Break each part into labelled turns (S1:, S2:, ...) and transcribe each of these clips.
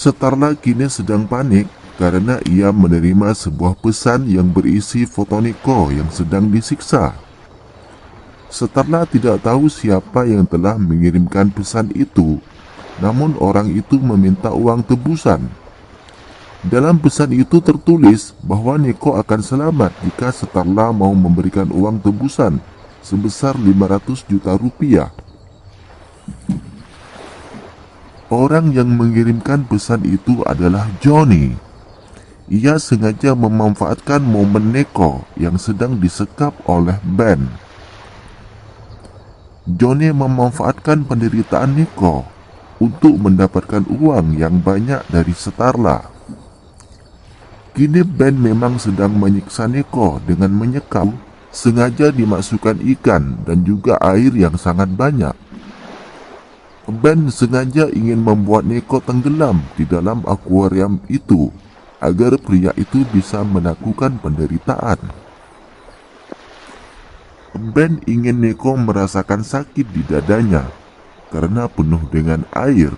S1: Setarla kini sedang panik karena ia menerima sebuah pesan yang berisi foto Neko yang sedang disiksa. Setarla tidak tahu siapa yang telah mengirimkan pesan itu, namun orang itu meminta uang tebusan. Dalam pesan itu tertulis bahwa Neko akan selamat jika Setarla mau memberikan uang tebusan sebesar 500 juta rupiah. Orang yang mengirimkan pesan itu adalah Johnny. Ia sengaja memanfaatkan momen Neko yang sedang disekap oleh Ben. Johnny memanfaatkan penderitaan Neko untuk mendapatkan uang yang banyak dari Setarla. Kini Ben memang sedang menyiksa Neko dengan menyekap, sengaja dimasukkan ikan dan juga air yang sangat banyak. Ben sengaja ingin membuat Neko tenggelam di dalam akuarium itu agar pria itu bisa menaklukkan penderitaan. Ben ingin Neko merasakan sakit di dadanya karena penuh dengan air.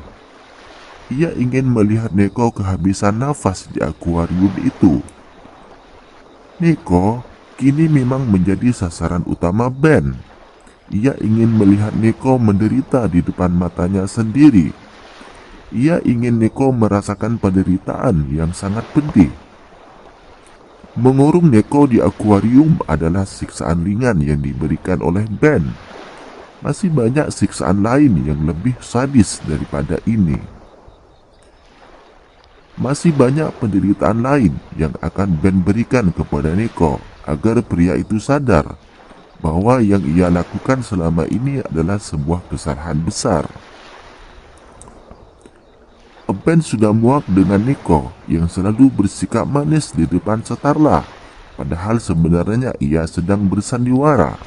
S1: Ia ingin melihat Neko kehabisan nafas di akuarium itu. Neko kini memang menjadi sasaran utama Ben. Ia ingin melihat Neko menderita di depan matanya sendiri. Ia ingin Neko merasakan penderitaan yang sangat pedih. Mengurung Neko di akuarium adalah siksaan ringan yang diberikan oleh Ben. Masih banyak siksaan lain yang lebih sadis daripada ini. Masih banyak penderitaan lain yang akan Ben berikan kepada Neko agar pria itu sadar bahwa yang ia lakukan selama ini adalah sebuah kesalahan besar. Ben sudah muak dengan Neko yang selalu bersikap manis di depan Setarla, padahal sebenarnya ia sedang bersandiwara.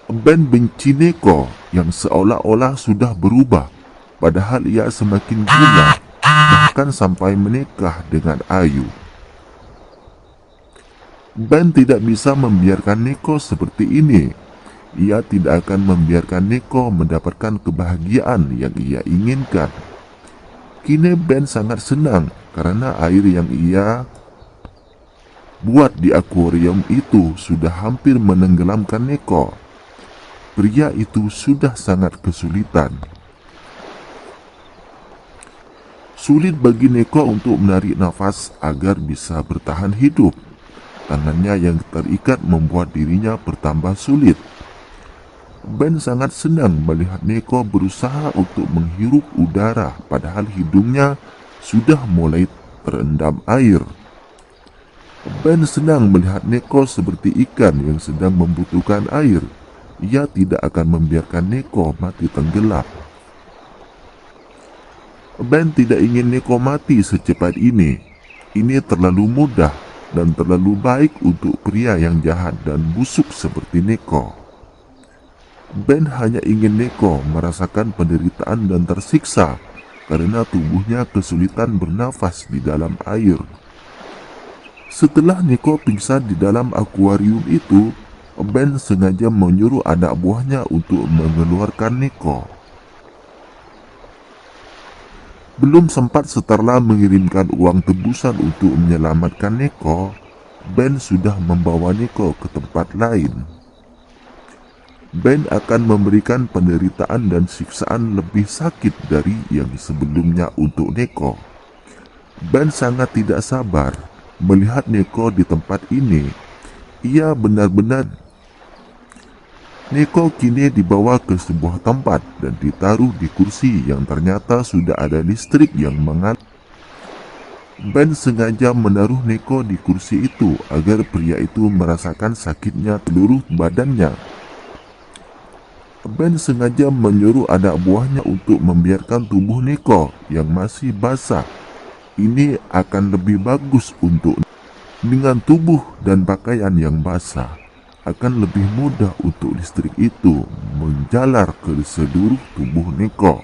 S1: Ben benci Neko yang seolah-olah sudah berubah, padahal ia semakin gila, bahkan sampai menikah dengan Ayu. Ben tidak bisa membiarkan Neko seperti ini. Ia tidak akan membiarkan Neko mendapatkan kebahagiaan yang ia inginkan. Kini Ben sangat senang karena air yang ia buat di akuarium itu sudah hampir menenggelamkan Neko. Pria itu sudah sangat kesulitan. Sulit bagi Neko untuk menarik nafas agar bisa bertahan hidup. Tangannya yang terikat membuat dirinya bertambah sulit. Ben sangat senang melihat Neko berusaha untuk menghirup udara padahal hidungnya sudah mulai terendam air. Ben senang melihat Neko seperti ikan yang sedang membutuhkan air. Ia tidak akan membiarkan Neko mati tenggelam. Ben tidak ingin Neko mati secepat ini. Ini terlalu mudah dan terlalu baik untuk pria yang jahat dan busuk seperti Neko. Ben hanya ingin Neko merasakan penderitaan dan tersiksa karena tubuhnya kesulitan bernafas di dalam air. Setelah Neko pingsan di dalam akuarium itu, Ben sengaja menyuruh anak buahnya untuk mengeluarkan Neko. Belum sempat Setarla mengirimkan uang tebusan untuk menyelamatkan Neko, Ben sudah membawa Neko ke tempat lain. Ben akan memberikan penderitaan dan siksaan lebih sakit dari yang sebelumnya untuk Neko. Ben sangat tidak sabar melihat Neko di tempat ini. Ia benar-benar Neko kini dibawa ke sebuah tempat dan ditaruh di kursi yang ternyata sudah ada listrik yang mengalir. Ben sengaja menaruh Neko di kursi itu agar pria itu merasakan sakitnya seluruh badannya. Ben sengaja menyuruh anak buahnya untuk membiarkan tubuh Neko yang masih basah. Ini akan lebih bagus untuk dengan tubuh dan pakaian yang basah. Akan lebih mudah untuk listrik itu menjalar ke seluruh tubuh Neko.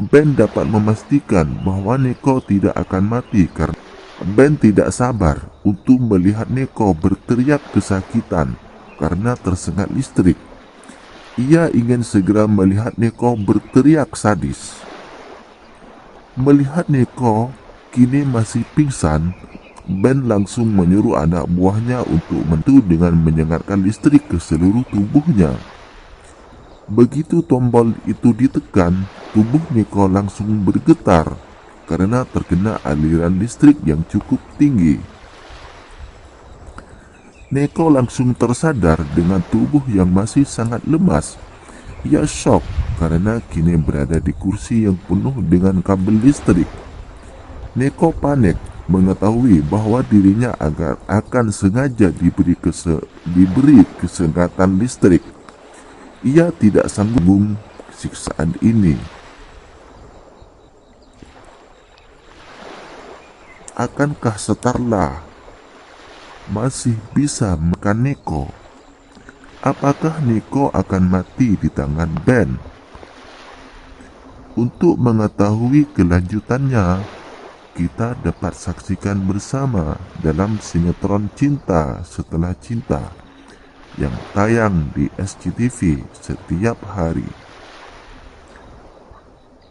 S1: Ben dapat memastikan bahwa Neko tidak akan mati karena Ben tidak sabar untuk melihat Neko berteriak kesakitan karena tersengat listrik. Ia ingin segera melihat Neko berteriak sadis. Melihat Neko kini masih pingsan, Ben langsung menyuruh anak buahnya untuk mentu dengan menyengatkan listrik ke seluruh tubuhnya. Begitu tombol itu ditekan, tubuh Neko langsung bergetar karena terkena aliran listrik yang cukup tinggi. Neko langsung tersadar dengan tubuh yang masih sangat lemas. Ia syok karena kini berada di kursi yang penuh dengan kabel listrik. Neko panik mengetahui bahwa dirinya akan sengaja diberi kesengatan listrik. Ia tidak sanggup siksaan ini. Akankah Starla masih bisa menekan Neko? Apakah Neko akan mati di tangan Ben? Untuk mengetahui kelanjutannya, kita dapat saksikan bersama dalam sinetron Cinta Setelah Cinta yang tayang di SCTV setiap hari.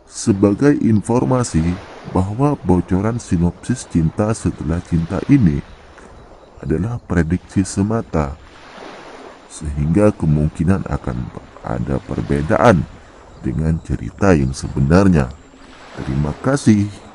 S1: Sebagai informasi bahwa bocoran sinopsis Cinta Setelah Cinta ini adalah prediksi semata, sehingga kemungkinan akan ada perbedaan dengan cerita yang sebenarnya. Terima kasih.